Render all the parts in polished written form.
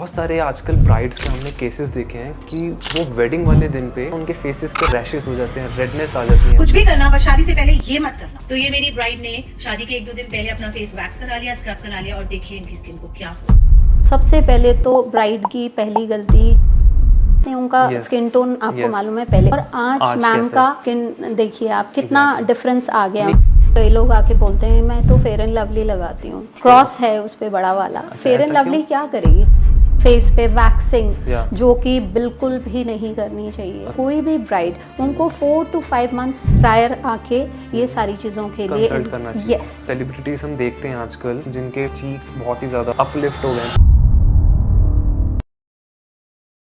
बहुत सारे आजकल ब्राइड्स के हमने केसेस देखे हैं कि वो वेडिंग वाले दिन पे उनके फेसेस पे रैशेस हो जाते हैं, रेडनेस आ जाती है। कुछ भी करना पर शादी से पहले ये मत करना। तो ये मेरी ब्राइड ने शादी के 1-2 दिन पहले अपना फेस वैक्स करा लिया, स्क्रब करा लिया और देखिए इनकी स्किन को क्या हुआ। सबसे पहले तो ब्राइड की पहली गलती उनका स्किन टोन आपको मालूम है पहले, और आज मैम का स्किन देखिए आप कितना डिफरेंस आ गया। कई लोग आके बोलते हैं मैं तो फेयर एंड लवली लगाती हूँ, क्रॉस है उस पे बड़ा वाला। फेयर एंड लवली क्या करेगी? फेस पे वैक्सिंग जो कि बिल्कुल भी नहीं करनी चाहिए। कोई भी ब्राइड उनको 4 to 5 मंथ्स प्रायर आके ये सारी चीजों के लिए कंसल्ट करना चाहिए। यस, सेलिब्रिटीज हम देखते हैं आजकल जिनके चीक्स बहुत ही ज्यादा अपलिफ्ट हो गए।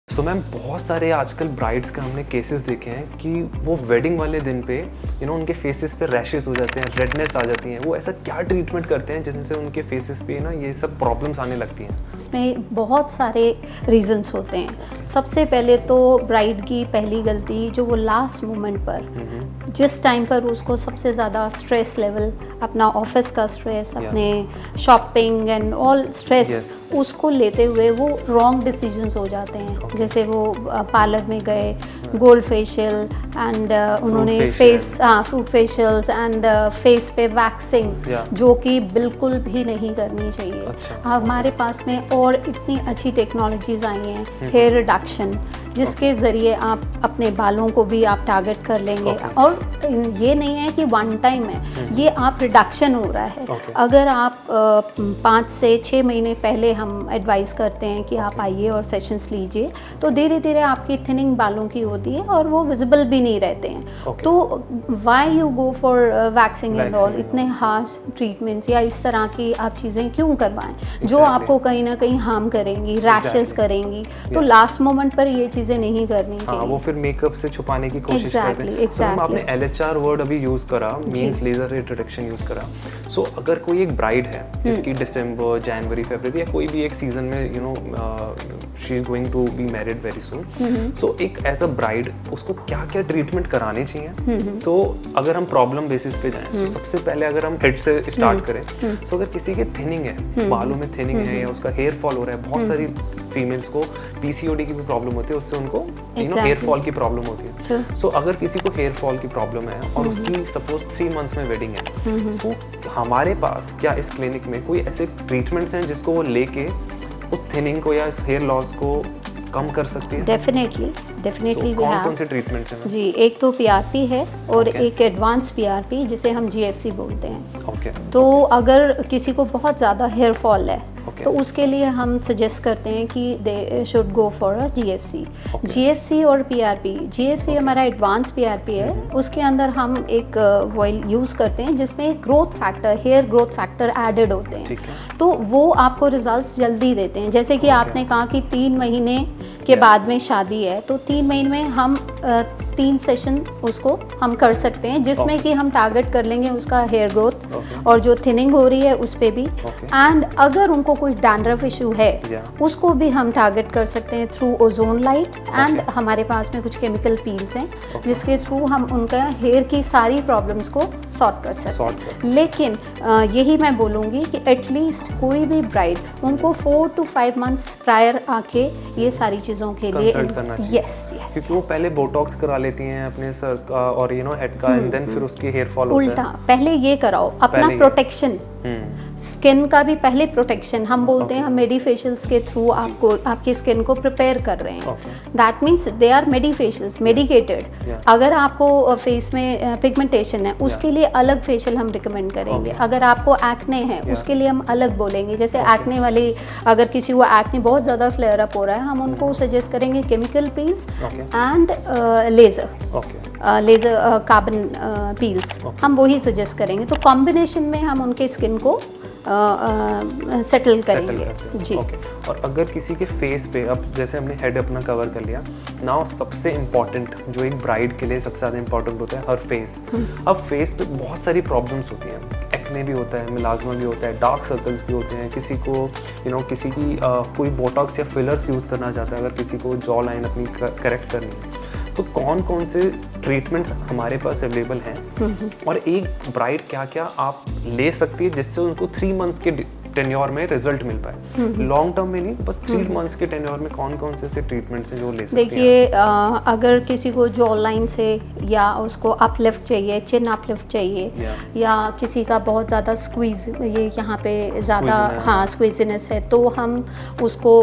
सो मैम बहुत सारे आजकल ब्राइड्स के हमने केसेस देखे हैं कि वो वेडिंग वाले दिन पे उनके फेसेस पे रैशेस हो जाते हैं, रेडनेस आ जाती हैं। वो ऐसा क्या ट्रीटमेंट करते हैं जिनसे उनके फेसेस पे ये सब प्रॉब्लम्स आने लगती हैं? इसमें बहुत सारे रीजंस होते हैं। सबसे पहले तो ब्राइड की पहली गलती जो वो लास्ट मोमेंट पर जिस टाइम पर उसको सबसे ज़्यादा स्ट्रेस लेवल, अपना ऑफिस का स्ट्रेस, अपने शॉपिंग एंड ऑल स्ट्रेस, उसको लेते हुए वो रॉन्ग डिसीजंस हो जाते हैं। जैसे वो पार्लर में गए, गोल्ड फेशियल एंड उन्होंने फ्रूट फेशियल्स एंड फेस पे वैक्सिंग जो कि बिल्कुल भी नहीं करनी चाहिए। हमारे पास में और इतनी अच्छी टेक्नोलॉजीज आई हैं, हेयर रिडक्शन, जिसके ज़रिए आप अपने बालों को भी आप टारगेट कर लेंगे। और ये नहीं है कि वन टाइम है, ये आप रिडक्शन हो रहा है। अगर आप 5 से 6 महीने पहले हम एडवाइस करते हैं कि आप आइए और सेशंस लीजिए, तो धीरे धीरे आपकी थिनिंग बालों की होती है और वो विजिबल भी नहीं रहते हैं। तो why you go for waxing and all, इतने हार्श ट्रीटमेंट्स या इस तरह की आप चीज़ें क्यों करवाएं जो आपको कहीं ना कहीं हार्म करेंगी, रैशेस करेंगी। तो लास्ट मोमेंट पर ये चीज़ें नहीं करनी चाहिए। वो फिर मेकअप से छुपाने की कोशिश करते हैं। तो आपने LHR वर्ड अभी यूज करा, मींस लेजर रिडक्शन यूज करा। सो अगर कोई एक ब्राइड है जिसकी दिसंबर, जनवरी, फरवरी या कोई भी एक सीजन में she is going to be married very soon, so एक एज अ ब्राइड उसको क्या क्या ट्रीटमेंट कराने चाहिए? सो अगर हम प्रॉब्लम बेसिस पे जाएं, तो सबसे पहले अगर हम हेड से स्टार्ट करें, सो अगर किसी की थिनिंग है, बालों में थिनिंग है या उसका हेयर फॉल हो रहा है, बहुत सारी फीमेल्स को PCOD की भी प्रॉब्लम होती है, उससे उनको हेयर फॉल की प्रॉब्लम होती है। सो अगर किसी को हेयर फॉल की प्रॉब्लम है और उसकी सपोज 3 मंथ्स में वेडिंग है, सो हमारे पास क्या इस क्लिनिक में कोई ऐसे ट्रीटमेंट्स हैं जिसको वो लेके उस थिनिंग को या इस हेयर लॉस को कम कर सकती है? डेफिनेटली कौन से ट्रीटमेंट्स हैं जी? एक तो PRP है और एक एडवांस PRP जिसे हम GFC बोलते हैं। तो अगर किसी को बहुत ज़्यादा हेयर फॉल है तो उसके लिए हम सजेस्ट करते हैं कि they should go for a GFC। GFC और PRP, GFC हमारा एडवांस PRP है, उसके अंदर हम एक ऑयल यूज़ करते हैं जिसमें growth factor, hair growth factor added होते हैं। तो वो आपको रिजल्ट्स जल्दी देते हैं। जैसे कि आपने कहा कि 3 महीने के बाद में शादी है, तो 3 महीने में हम 3 सेशन उसको हम कर सकते हैं, जिसमें कि हम टारगेट कर लेंगे उसका हेयर ग्रोथ और जो थिनिंग हो रही है उस पे भी। एंड अगर उनको कोई डैंड्रफ इशू है उसको भी हम टारगेट कर सकते हैं थ्रू ओजोन लाइट। एंड हमारे पास में कुछ केमिकल पील्स हैं जिसके थ्रू हम उनका हेयर की सारी प्रॉब्लम्स को सॉर्ट कर सकते हैं। लेकिन यही मैं बोलूँगी कि एटलीस्ट कोई भी ब्राइड उनको 4 to 5 मंथ्स प्रायर आके ये सारी चीज़ों के लिए यस क्योंकि वो पहले बोटॉक्स करा लेती हैं अपने सर का और हेड का, एंड देन फिर उसकी हेयर फॉल होता है। उल्टा, पहले ये कराओ अपना प्रोटेक्शन, स्किन का भी पहले प्रोटेक्शन। हम बोलते हैं हम मेडिफेशियल्स के थ्रू आपको आपकी स्किन को प्रिपेयर कर रहे हैं। That means they are medifacials, medicated. अगर आपको फेस में पिगमेंटेशन है उसके लिए अलग फेशियल हम रिकमेंड करेंगे। अगर आपको एक्ने है उसके लिए हम अलग बोलेंगे। जैसे एक्ने वाली, अगर किसी को एक्ने बहुत ज़्यादा फ्लेयर अप हो रहा है, हम उनको सजेस्ट करेंगे chemical peels and laser carbon peels, हम वही सजेस्ट करेंगे। तो कॉम्बिनेशन में हम उनके स्किन को सेटल करेंगे जी। और अगर किसी के फेस पे, अब जैसे हमने हेड अपना कवर कर लिया, नाउ सबसे इम्पॉर्टेंट जो एक ब्राइड के लिए सबसे ज़्यादा इम्पॉर्टेंट होता है हर फेस। अब फेस पे बहुत सारी प्रॉब्लम्स होती हैं, एक्ने भी होता है, मिलाजमा भी होता है, डार्क सर्कल्स भी होते हैं। किसी को किसी की कोई बोटॉक्स या फिलर्स यूज़ करना चाहता है, अगर किसी को जॉ लाइन अपनी करेक्ट करनी है, तो कौन कौन से ट्रीटमेंट्स हमारे पास अवेलेबल हैं और एक ब्राइड क्या क्या आप ले सकती है जिससे उनको 3 मंथ्स के टेन्योर में रिजल्ट मिल पाए, लॉन्ग टर्म में नहीं, बस 3 मंथ्स के टेन्योर में कौन कौन से ट्रीटमेंट्स हैं जो ले सकते हैं? देखिए अगर किसी को जॉ लाइन से या उसको अपलिफ्ट चाहिए, चिन अपलिफ्ट चाहिए, या किसी का बहुत ज़्यादा स्क्वीज, ये यहाँ पे ज़्यादा हाँ स्क्वीजीनेस है, तो हम उसको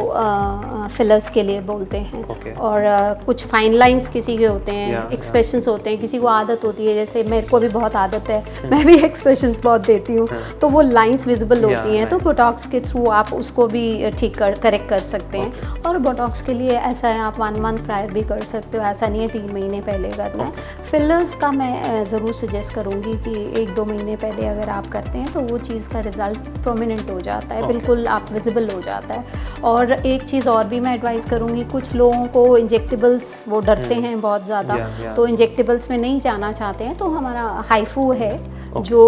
फिलर्स के लिए बोलते हैं। और कुछ फाइन लाइंस किसी के होते हैं, एक्सप्रेशंस होते हैं, किसी को आदत होती है, जैसे मेरे को भी बहुत आदत है, मैं भी एक्सप्रेशंस बहुत देती हूँ, तो वो लाइंस विजिबल होती हैं, तो बोटॉक्स के थ्रू आप उसको भी करेक्ट कर सकते हैं। और बोटॉक्स के लिए ऐसा है, आप 1 मंथ प्रायर भी कर सकते हो, ऐसा नहीं है 3 महीने पहले करना है। फिलर्स का मैं ज़रूर सजेस्ट करूँगी कि 1-2 महीने पहले अगर आप करते हैं तो वो चीज़ का रिजल्ट प्रोमिनेंट हो जाता है, बिल्कुल आप विजिबल हो जाता है। और एक चीज़ और भी मैं एडवाइस करूँगी, कुछ लोगों को इंजेक्टेबल्स वो डरते हैं बहुत ज़्यादा, तो इंजेक्टेबल्स में नहीं जाना चाहते हैं, तो हमारा हाइफू है जो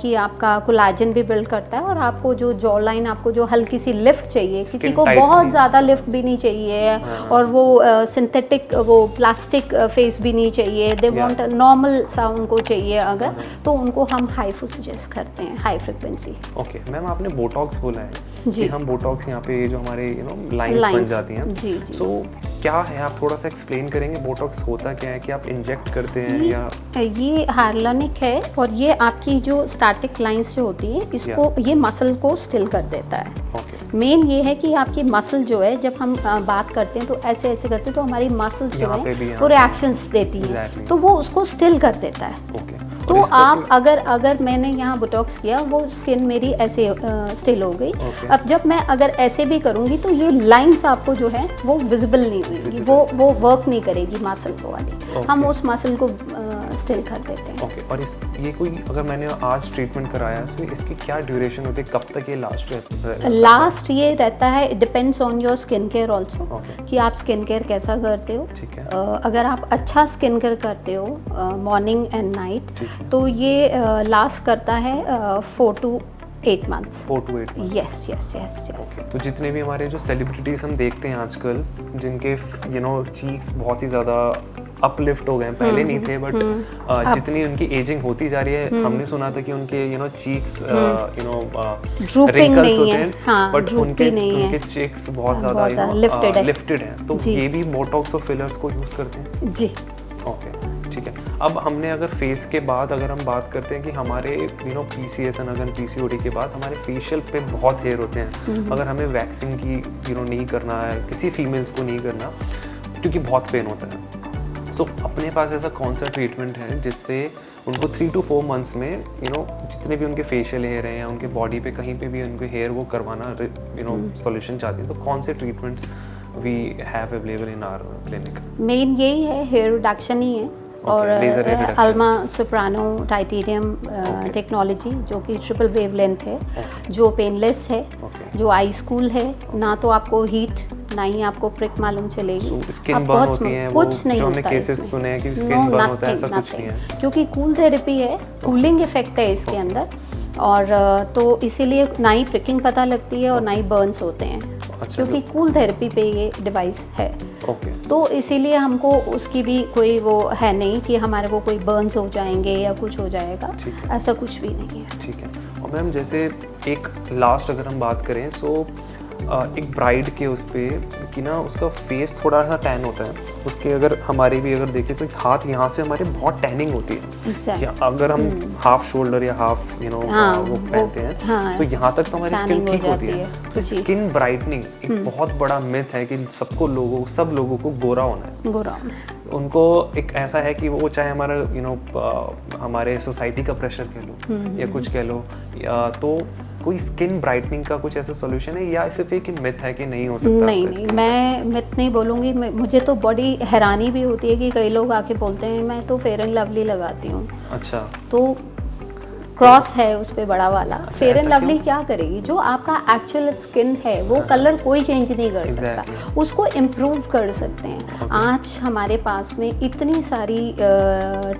कि आपका कोलाजन भी बिल्ड करता है, और आपको जो जॉ लाइन, आपको जो हल्की सी लिफ्ट चाहिए, किसी को बहुत ज़्यादा लिफ्ट भी नहीं चाहिए, और वो सिंथेटिक वो प्लास्टिक फेस भी नहीं चाहिए, दे वांट नॉर्मल सा उनको चाहिए अगर, तो उनको हम हाइफू सजेस्ट करते हैं, हाई फ्रिक्वेंसी। ओके मैम, आपने बोटॉक्स बोला है कि हम बोटॉक्स यहाँ पे जो हमारे लाइंस बन जाती हैं, जी सो क्या है, आप थोड़ा सा एक्सप्लेन करेंगे बोटॉक्स होता क्या है, कि आप इंजेक्ट करते हैं या? ये हाइलुरोनिक है, और ये आपकी जो स्टैटिक लाइंस जो होती है, इसको ये मसल को स्टिल कर देता है। मेन ये है कि आपकी मसल जो है, जब हम बात करते हैं तो ऐसे ऐसे करते हैं, तो हमारी मसल्स जो है वो रिएक्शंस देती हैं, तो वो उसको स्टिल कर देता है। तो आप अगर मैंने यहाँ बोटॉक्स किया, वो स्किन मेरी ऐसे स्टिल हो गई। अब जब मैं अगर ऐसे भी करूँगी तो ये लाइंस आपको जो है वो विजिबल नहीं हुई, वो वर्क नहीं करेगी मसल को वाली, हम उस मसल को स्टिल कर देते हैं। ओके, और ये कोई अगर मैंने आज ट्रीटमेंट कराया तो इसकी क्या ड्यूरेशन होती है, कब तक ये लास्ट रहता है? लास्ट ये रहता है, depends on your skin care also, कि आप स्किन केयर कैसा करते हो। ठीक है। अगर आप अच्छा स्किन केयर करते हो मॉर्निंग एंड नाइट, तो ये लास्ट करता है 4 to 8 months। 4 to 8 months। Yes. तो जितने भी हमारे जो सेलिब्रिटीज हम देखते हैं आजकल, जिनके चीक्स बहुत ही ज़्यादा अपलिफ्ट हो गए हैं, पहले नहीं थे, बट जितनी उनकी एजिंग होती जा रही है, हमने सुना था कि उनके चीक्स ड्रूपिंग नहीं है, बट उनके चीक्स बहुत ज़्यादा लिफ्टेड हैं, तो ये भी बोटॉक्स और फिलर्स को यूज़ करते हैं जी। ओके, ठीक है। अब हमने अगर फेस के बाद अगर हम बात करते हैं कि हमारे PCOS अगर PCOD के बाद हमारे फेशियल पे बहुत हेयर होते हैं, अगर हमें वैक्सिंग की नहीं करना है, किसी फीमेल्स को नहीं करना क्योंकि बहुत पेन होता है, सो अपने पास ऐसा कौन सा ट्रीटमेंट है जिससे उनको 3 to 4 मंथ्स में जितने भी उनके फेशियल हेयर हैं या उनके बॉडी पे कहीं पे भी उनके हेयर वो करवाना सॉल्यूशन चाहते हैं, तो कौन से treatments we have available in our clinic? Main यही है, हेयर रिडक्शन ही है, और अल्मा सोप्रानो टाइटेनियम टेक्नोलॉजी जो कि ट्रिपल वेवलेंथ है, जो पेनलेस है, जो आई स्कूल है, ना तो आपको हीट ना ही आपको प्रिक मालूम चलेगी, स्किन बर्न होती है, कुछ नहीं होता है, केसेस सुने हैं कि स्किन बर्न होता है, ऐसा कुछ नहीं है, क्योंकि कूल थेरेपी है, कूलिंग इफेक्ट है इसके अंदर, और तो इसीलिए ना ही प्रिकिंग पता लगती है और ना ही बर्न्स होते हैं, क्योंकि कूल थेरेपी पे ये डिवाइस है। तो इसीलिए हमको उसकी भी कोई वो है नहीं कि हमारे को कोई बर्न्स हो जाएंगे या कुछ हो जाएगा, ऐसा कुछ भी नहीं है। ठीक है। और मैम जैसे एक लास्ट अगर हम बात करें, सो एक ब्राइड के उस पे कि ना उसका फेस थोड़ा सा टैन होता है, उसके अगर हमारे भी अगर देखें तो हाथ यहाँ से हमारे बहुत टैनिंग होती है, या अगर हम हाफ शोल्डर या हाफ वो पहनते हैं, तो यहाँ तक तो हमारी स्किन ठीक होती है। तो स्किन ब्राइटनिंग एक बहुत बड़ा मिथ है कि सब लोगों को गोरा होना है, उनको एक ऐसा है कि वो चाहे हमारा हमारे सोसाइटी का प्रेशर कह लो या कुछ कह लो, या तो कोई स्किन ब्राइटनिंग का कुछ ऐसा सॉल्यूशन है, या सिर्फ एक मिथ है कि नहीं हो सकता? नहीं, मैं मिथ नहीं बोलूँगी, मुझे तो बड़ी हैरानी भी होती है कि कई लोग आके बोलते हैं मैं तो फेयर एंड लवली लगाती हूँ। अच्छा, तो क्रॉस है उस पे बड़ा वाला, फेयर एंड लवली क्या करेगी? जो आपका एक्चुअल स्किन है वो कलर कोई चेंज नहीं कर सकता, उसको इम्प्रूव कर सकते हैं। आज हमारे पास में इतनी सारी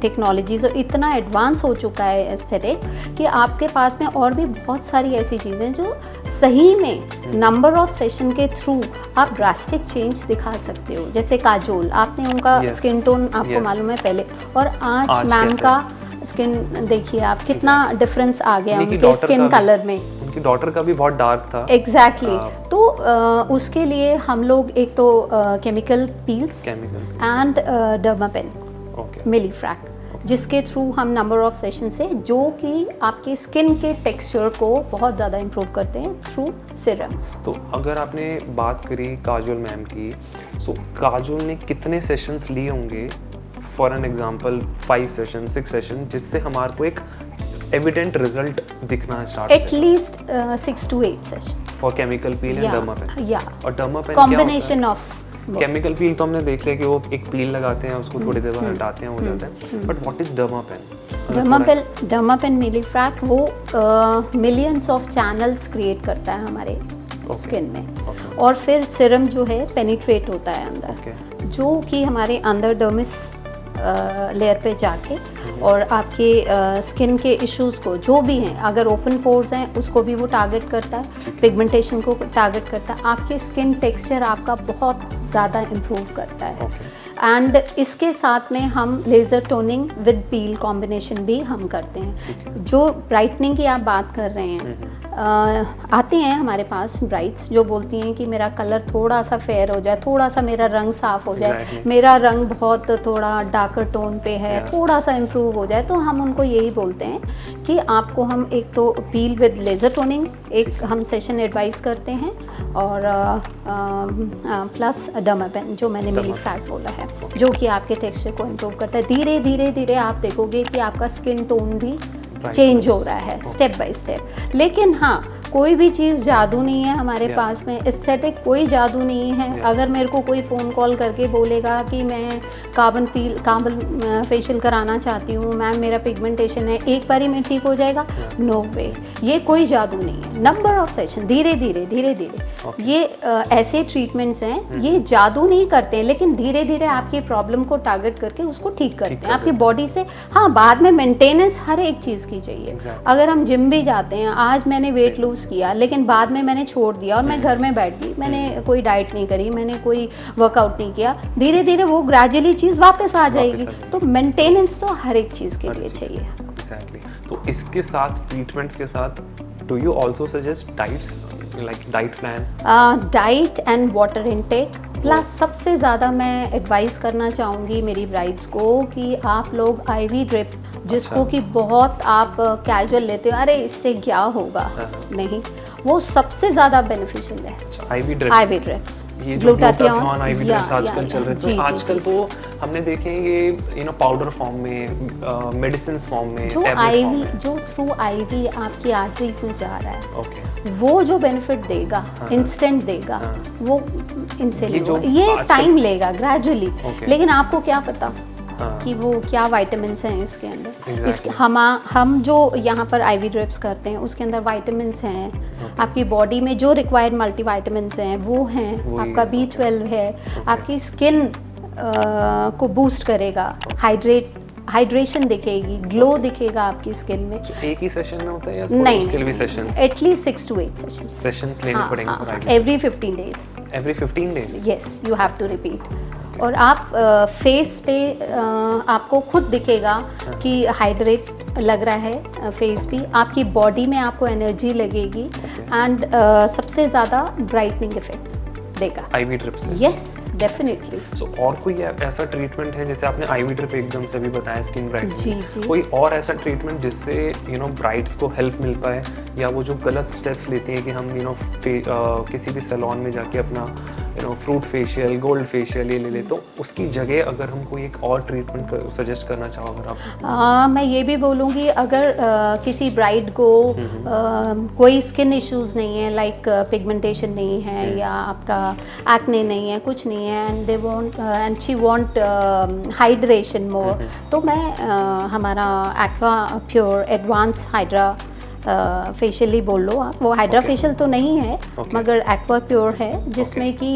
टेक्नोलॉजीज और इतना एडवांस हो चुका है एस्थेटिक कि आपके पास में और भी बहुत सारी ऐसी चीज़ें जो सही में नंबर ऑफ सेशन के थ्रू आप ड्रास्टिक चेंज दिखा सकते हो। जैसे काजोल, आपने उनका स्किन टोन आपको मालूम है पहले, और आज मैम का स्किन देखिए आप, कितना डिफरेंस आ गया उनके स्किन कलर में। उनकी डॉटर का भी बहुत डार्क था। एग्जैक्टली तो उसके लिए हम लोग एक तो केमिकल पील्स एंड डर्मापेन मिलीफ्रैक, जिसके थ्रू हम नंबर ऑफ सेशन से, जो कि आपके स्किन के टेक्सचर को बहुत ज़्यादा इम्प्रूव करते हैं थ्रू सीरम्स। तो अगर आपने बात करी काजोल मैम की, सो काजोल ने कितने सेशंस लिए होंगे, for an example 5 session 6 session, जिससे हमारे को एक एविडेंट रिजल्ट दिखना start at least 6 to 8 sessions for chemical peel and dermapen. या और dermapen combination of chemical peel तो हमने देख लिया कि वो एक पील लगाते हैं, उसको थोड़ी देर बाद हटाते हैं, हो जाता है, बट व्हाट इज डर्मापेन? डर्मापेन मिलीफ्रैक वो मिलियंस ऑफ चैनल्स क्रिएट करता है हमारे स्किन में, और फिर सीरम जो है पेनिट्रेट होता है अंदर, जो कि हमारे अंदर डर्मिस लेयर पे जाके और आपके स्किन के इश्यूज़ को जो भी हैं, अगर ओपन पोर्स हैं उसको भी वो टारगेट करता है, पिगमेंटेशन को टारगेट करता है, आपके स्किन टेक्सचर आपका बहुत ज़्यादा इम्प्रूव करता है। एंड इसके साथ में हम laser toning with peel combination भी हम करते हैं। जो ब्राइटनिंग की आप बात कर रहे हैं, आती हैं हमारे पास ब्राइड्स जो बोलती हैं कि मेरा कलर थोड़ा सा फेयर हो जाए, थोड़ा सा मेरा रंग साफ हो जाए, मेरा रंग बहुत थोड़ा डार्कर टोन पे है, थोड़ा सा इम्प्रूव हो जाए, तो हम उनको यही बोलते हैं कि आपको हम एक तो पील विद लेज़र टोनिंग एक हम सेशन एडवाइस करते हैं, और प्लस डर्मापेन जो मैंने मिलीफ्रैक बोला है, जो कि आपके टेक्सचर को इम्प्रूव करता है। धीरे धीरे धीरे आप देखोगे कि आपका स्किन टोन भी चेंज हो रहा है स्टेप बाय स्टेप। लेकिन हाँ, कोई भी चीज़ जादू नहीं है हमारे पास में, एस्थेटिक कोई जादू नहीं है। अगर मेरे को कोई फ़ोन कॉल करके बोलेगा कि मैं कार्बन फेशियल कराना चाहती हूँ मैम, मेरा पिगमेंटेशन है, एक बारी में ठीक हो जाएगा, नो वे, ये कोई जादू नहीं है। नंबर ऑफ सेशन धीरे धीरे ये ऐसे ट्रीटमेंट्स हैं, ये जादू नहीं करते हैं, लेकिन धीरे धीरे आपकी प्रॉब्लम को टारगेट करके उसको ठीक करते हैं आपकी बॉडी से। हाँ, बाद में मेंटेनेंस हर एक चीज़ की चाहिए। अगर हम जिम भी जाते हैं, आज मैंने वेट लूज किया लेकिन बाद में मैंने छोड़ दिया और मैं घर में बैठ गई, मैंने कोई डाइट नहीं करी, मैंने कोई वर्कआउट नहीं किया, धीरे धीरे वो ग्रेजुअली चीज़ वापस आ जाएगी। तो मेंटेनेंस तो हर एक चीज़ के लिए चाहिए। एग्जैक्टली। तो इसके साथ ट्रीटमेंट्स के साथ do you also suggest diets like diet plan? Diet and water intake, plus सबसे ज़्यादा मैं एडवाइस करना चाहूँगी मेरी ब्राइड्स को कि आप लोग आईवी ड्रिप, जिसको कि बहुत आप कैजुअल लेते हो, अरे इससे क्या होगा, नहीं, वो सबसे ज़्यादा बेनिफिशियल है। आईवी ड्रिप्स, ये जो ग्लूटाथियोन आईवी ड्रिप्स आजकल चल रहे हैं, तो आजकल तो हमने देखे हैं ये पाउडर फॉर्म में, मेडिसिन फॉर्म में, जो थ्रू आईवी आपकी आर्टरीज में जा रहा है, वो जो बेनिफिट देगा, इंस्टेंट देगा, वो इनसे ये टाइम लेगा ग्रेजुअली, लेकिन आपको क्या पता कि वो क्या विटामिन्स हैं इसके अंदर। इसके हम जो यहाँ पर आईवी ड्रिप्स करते हैं उसके अंदर विटामिन्स हैं, आपकी बॉडी में जो रिक्वायर्ड मल्टीविटामिन्स हैं वो हैं, आपका B12 है, आपकी स्किन को बूस्ट करेगा, हाइड्रेशन दिखेगी, ग्लो दिखेगा आपकी स्किन में। एक ही सेशन में होता है या नहीं, उसके लिए भी सेशंस? एटलीस्ट 6 to 8 सेशंस लेने पड़ेंगे every 15 days। Every 15 days? Yes, you have to repeat. और आप फेस पे आपको खुद दिखेगा कि हाइड्रेट लग रहा है फेस भी, आपकी बॉडी में आपको एनर्जी लगेगी, एंड सबसे ज़्यादा ब्राइटनिंग इफेक्ट देगा आईवी ड्रिप से। Yes, definitely. सो और कोई ऐसा ट्रीटमेंट है, जैसे आपने आईवी ड्रिप एकदम से भी बताया स्किन ब्राइटनिंग, जी, कोई और ऐसा ट्रीटमेंट जिससे ब्राइड्स को हेल्प मिल पाए, या वो जो गलत स्टेप्स लेती हैं कि हम किसी भी सैलून में जाके अपना फ्रूट फेशियल, गोल्ड फेशियल ये ले ले, तो उसकी जगह अगर हम कोई एक और ट्रीटमेंट सजेस्ट करना चाहो अगर आप? मैं ये भी बोलूँगी, अगर किसी ब्राइड को कोई स्किन इश्यूज़ नहीं है, लाइक पिगमेंटेशन नहीं है, या आपका एक्ने नहीं है, कुछ नहीं है, and she want hydration more, तो मैं हमारा aqua pure advance hydra facial ही बोल लो आप, वो हाइड्रा फेशियल तो नहीं है, मगर एक्वा प्योर है, जिसमें कि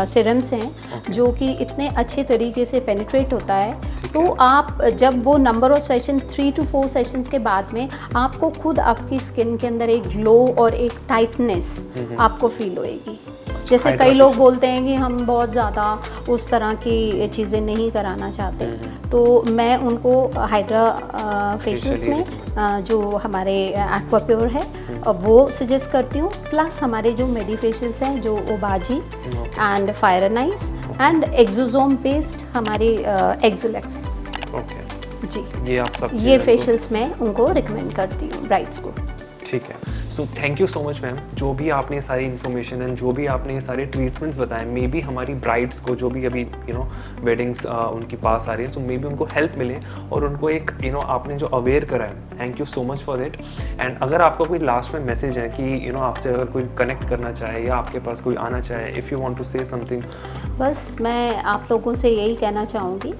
सीरम्स हैं जो कि इतने अच्छे तरीके से पेनिट्रेट होता है। तो आप जब वो number of session 3 to 4 sessions के बाद में आपको खुद आपकी स्किन के अंदर एक ग्लो और एक टाइटनेस आपको फील होएगी। जैसे कई लोग बोलते हैं कि हम बहुत ज़्यादा उस तरह की चीज़ें नहीं कराना चाहते, तो मैं उनको हाइड्रा फेशियल्स में जो हमारे एक्वाप्योर है वो सजेस्ट करती हूँ, प्लस हमारे जो मेडी फेशियल्स हैं जो Obagi and fire and ice and exosome based हमारे एक्सोलेक्स। ओके जी, ये आप सब ये फेशियल्स मैं उनको रिकमेंड करती हूँ ब्राइड्स को। ठीक है। So thank you so much ma'am, जो भी आपने ये सारी इन्फॉर्मेशन एंड जो भी आपने ये सारे ट्रीटमेंट्स बताए, मे बी हमारी ब्राइड्स को जो भी अभी वेडिंग्स उनकी पास आ रही है, सो मे बी उनको हेल्प मिले और उनको एक आपने जो अवेयर करा है, thank you so much for that. And अगर आपका कोई लास्ट में मैसेज है कि आपसे अगर कोई कनेक्ट करना चाहे या आपके पास कोई आना चाहे, if you want to say something. बस मैं आप लोगों से यही कहना चाहूँगी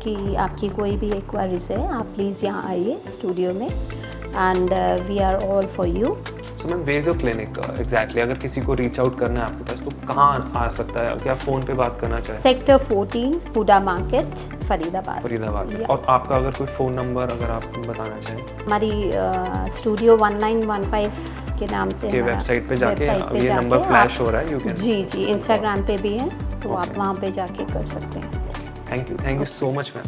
कि आपकी कोई भी एक्वायरीज है, आप प्लीज़ यहाँ आइए स्टूडियो में and we are all for you. So ma'am, where is your clinic exactly? अगर किसी को रीच आउट करना है आपके पास तो कहाँ आ सकता है? क्या फ़ोन पे बात करना चाहे? Sector 14 Huda market, Faridabad. फरीदाबाद। और आपका अगर कोई फ़ोन नंबर अगर आप बताना चाहें? हमारी स्टूडियो 1915 के नाम से के वेबसाइट पे जाके ये नंबर फ्लैश हो रहा है, यू कैन। जी, इंस्टाग्राम पे भी है, तो आप वहाँ पे जाके कर सकते हैं। Thank you so much ma'am.